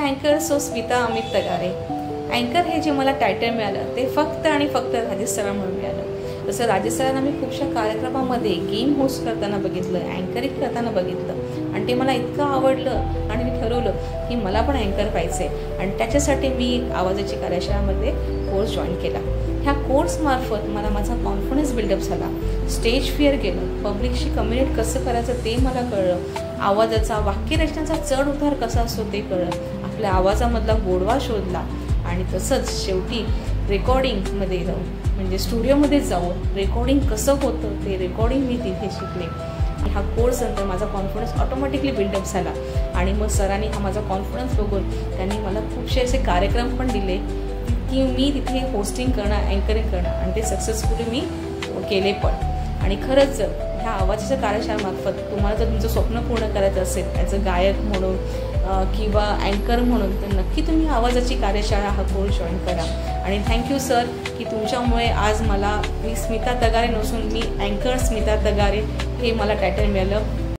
अँकर सो स्मिता अमित तगारे। अँकर हे जे मला टायटल मिळालं ते फक्त आणि फक्त राजेश सरांमुळे मिळालं। जसं राजेश सरांना मी खूपशा कार्यक्रमामध्ये गेम होस्ट करताना बघितलं, अँकरिंग करताना बघितलं आणि ते मला इतकं आवडलं आणि मी ठरवलं की मला पण अँकर व्हायचे आणि त्याच्यासाठी मी आवाजाची कार्यशाळेमध्ये कोर्स जॉईन केला। ह्या कोर्समार्फत मला माझा कॉन्फिडन्स बिल्डअप झाला, स्टेज फिअर गेलं, पब्लिकशी कम्युनिकेट कसं करायचं ते मला कळलं, आवाजाचा वाक्यरचनाचा चढ उतार कसा असतो ते कळलं, आपल्या आवाजामधला गोडवा शोधला आणि तसंच शेवटी रेकॉर्डिंगमध्ये जाऊन म्हणजे स्टुडिओमध्ये जाऊन रेकॉर्डिंग कसं होतं ते रेकॉर्डिंग मी तिथे शिकले। हा कोर्स नंतर माझा कॉन्फिडन्स ऑटोमॅटिकली बिल्डअप झाला आणि मग सरांनी हा माझा कॉन्फिडन्स बघून त्यांनी मला खूपसे असे कार्यक्रम पण दिले की मी तिथे होस्टिंग करणं, अँकरिंग करणं आणि ते सक्सेसफुली मी केले पण। आणि खरंच ह्या आवाजाच्या कार्यशाळेमार्फत तुम्हाला जर तुमचं स्वप्न पूर्ण करायचं असेल ॲज अ गायक म्हणून किंवा अँकर म्हणून तर नक्की तुम्ही आवाजाची कार्यशाळा हा कोर्स जॉईन करा। आणि थँक्यू सर की तुमच्यामुळे आज मला मी स्मिता तगारे नसून मी अँकर स्मिता तगारे हे मला टायटल मिळालं।